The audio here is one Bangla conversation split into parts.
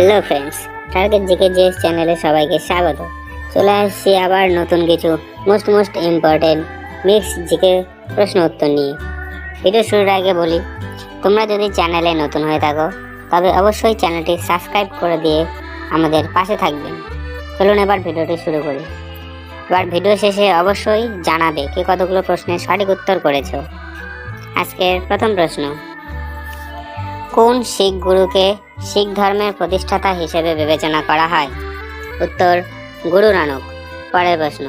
Hello friends, target GK GS চ্যানেলে সবাইকে স্বাগত। চলে আসছি আবার নতুন কিছু মোস্ট ইম্পর্টেন্ট মিক্স জিকে প্রশ্ন উত্তর নিয়ে। ভিডিও শুরুর আগে বলি, তোমরা যদি চ্যানেলে নতুন হয়ে থাকো তবে অবশ্যই চ্যানেলটি সাবস্ক্রাইব করে দিয়ে আমাদের পাশে থাকবেন। চলুন এবার ভিডিওটি শুরু করি। এবার ভিডিও শেষে অবশ্যই জানাবে কে কতগুলো প্রশ্নের সঠিক উত্তর করেছো। আজকের প্রথম প্রশ্ন, কোন শিখ গুরুকে শিখ ধর্মের প্রতিষ্ঠাতা হিসেবে বিবেচনা করা হয়? উত্তর, গুরু নানক। পরের প্রশ্ন,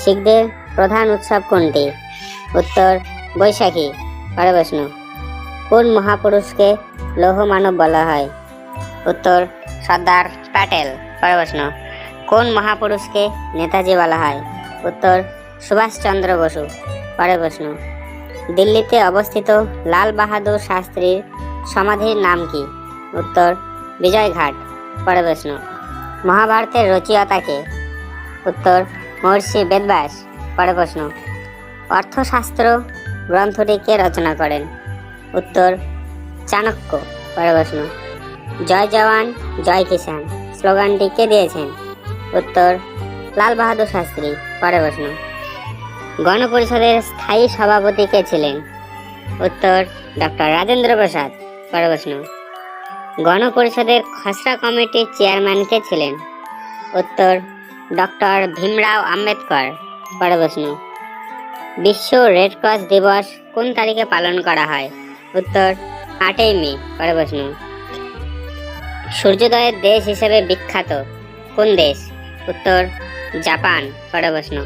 শিখদের প্রধান উৎসব কোনটি? উত্তর, বৈশাখী। পরের প্রশ্ন, কোন মহাপুরুষকে লৌহ মানব বলা হয়? উত্তর, সর্দার প্যাটেল। পরের প্রশ্ন, কোন মহাপুরুষকে নেতাজি বলা হয়? উত্তর, সুভাষচন্দ্র বসু। পরের প্রশ্ন, দিল্লিতে অবস্থিত লাল বাহাদুর শাস্ত্রীর সমাধির নাম কি? উত্তর, বিজয়ঘাট। পরের প্রশ্ন, মহাভারতের রচয়িতা কে? উত্তর, মহর্ষি বেদব্যাস। পরের প্রশ্ন, অর্থশাস্ত্র গ্রন্থটি কে রচনা করেন? উত্তর, চাণক্য। পরের প্রশ্ন, জয় জওয়ান জয় কিষান স্লোগানটি কে দিয়েছেন? উত্তর, লাল বাহাদুর শাস্ত্রী। পরের প্রশ্ন, গণপরিষদের স্থায়ী সভাপতি কে ছিলেন? উত্তর, ডক্টর রাজেন্দ্র প্রসাদ। পরের প্রশ্ন, গণপরিষদের খসড়া কমিটির চেয়ারম্যান কে ছিলেন? উত্তর, ডক্টর ভীমরাও আম্বেদকর। পরের প্রশ্ন, বিশ্ব রেড ক্রস দিবস কোন তারিখে পালন করা হয়? উত্তর, 8ই মে। পরের প্রশ্ন, সূর্যোদয়ের দেশ হিসেবে বিখ্যাত কোন দেশ? উত্তর, জাপান। পরের প্রশ্ন,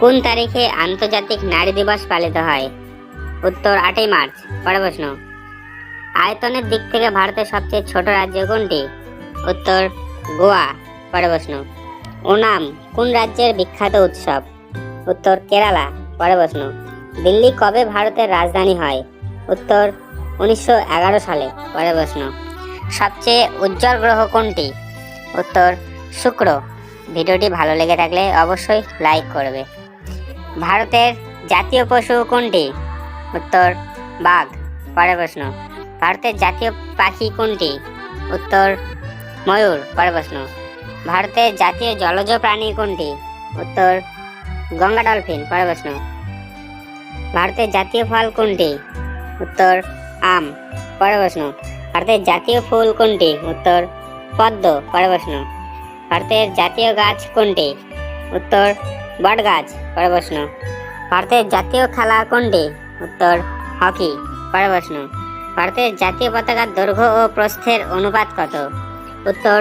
কোন তারিখে আন্তর্জাতিক নারী দিবস পালিত হয়? উত্তর, 8ই মার্চ। পরের প্রশ্ন, আয়তনের দিক থেকে ভারতের সবচেয়ে ছোট রাজ্য কোনটি? উত্তর, গোয়া। পরের প্রশ্ন, ওনাম কোন রাজ্যের বিখ্যাত উৎসব? উত্তর, কেরালা। পরের প্রশ্ন, দিল্লি কবে ভারতের রাজধানী হয়? উত্তর, 1911 সালে। পরের প্রশ্ন, সবচেয়ে উজ্জ্বল গ্রহ কোনটি? উত্তর, শুক্র। ভিডিওটি ভালো লেগে থাকলে অবশ্যই লাইক করবে। ভারতের জাতীয় পশু কোনটি? উত্তর, বাঘ। পরের প্রশ্ন, ভারতের জাতীয় পাখি কোনটি? উত্তর, ময়ূর। পরের প্রশ্ন, ভারতের জাতীয় জলজ প্রাণী কোনটি? উত্তর, গঙ্গা ডলফিন। পরের প্রশ্ন, ভারতের জাতীয় ফল কোনটি? উত্তর, আম। পরের প্রশ্ন, ভারতের জাতীয় ফুল কোনটি? উত্তর, পদ্ম। পরের প্রশ্ন, ভারতের জাতীয় গাছ কোনটি? উত্তর, বট গাছ। পরের প্রশ্ন, ভারতের জাতীয় খেলা কোনটি? উত্তর, হকি। পরের প্রশ্ন, ভারতের জাতীয় পতাকার দৈর্ঘ্য ও প্রস্থের অনুপাত কত? উত্তর,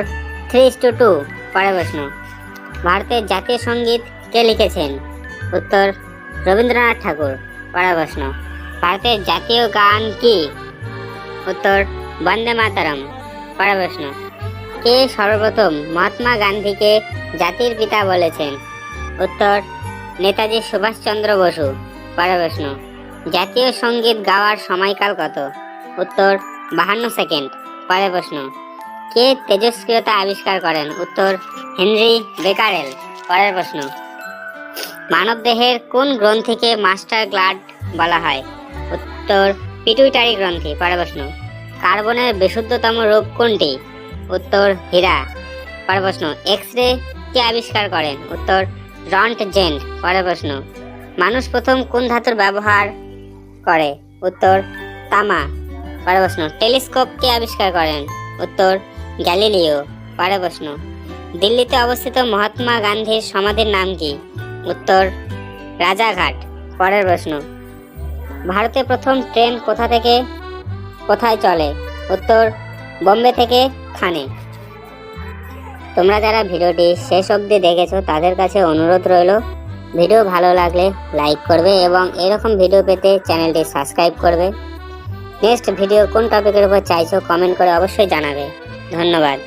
3:2। পরের প্রশ্ন, ভারতের জাতীয় সঙ্গীত কে লিখেছেন? উত্তর, রবীন্দ্রনাথ ঠাকুর। পরের প্রশ্ন, ভারতের জাতীয় গান কি? উত্তর, বন্দে মাতরম। পরের প্রশ্ন, কে সর্বপ্রথম মহাত্মা গান্ধীকে জাতির পিতা বলেছেন? উত্তর, নেতাজি সুভাষচন্দ্র বসু। পরের প্রশ্ন, জাতীয় সঙ্গীত গাওয়ার সময়কাল কত? উত্তর, 52 সেকেন্ড। পরের প্রশ্ন, কে তেজস্ক্রিয়তা আবিষ্কার করেন? উত্তর, হেনরি বেকারেল। পরের প্রশ্ন, মানবদেহের কোন গ্রন্থিকে মাস্টার গ্ল্যান্ড বলা হয়? উত্তর, পিটুইটারি গ্রন্থি। পরের প্রশ্ন, কার্বনের বিশুদ্ধতম রূপ কোনটি? উত্তর, হীরা। পরের প্রশ্ন, এক্স রে কে আবিষ্কার করেন? উত্তর, রন্টজেন। পরের প্রশ্ন, মানুষ প্রথম কোন ধাতুর ব্যবহার করে? উত্তর, তামা। পরের প্রশ্ন, টেলিস্কোপ কে আবিষ্কার করেন? উত্তর, গ্যালিলিও। পরের প্রশ্ন, দিল্লিতে অবস্থিত মহাত্মা গান্ধীর সমাধির নাম কি? উত্তর, রাজাঘাট। পরের প্রশ্ন, ভারতে প্রথম ট্রেন কোথা থেকে কোথায় চলে? উত্তর, বোম্বে থেকে থানে। তোমরা যারা ভিডিওটি শেষ অবধি দেখেছো তাদের কাছে অনুরোধ রইল, ভিডিও ভালো লাগলে লাইক করবে এবং এরকম ভিডিও পেতে চ্যানেলটি সাবস্ক্রাইব করবে। নেক্সট ভিডিও কোন টপিকের উপর চাইছো কমেন্ট করে অবশ্যই জানাবে। ধন্যবাদ।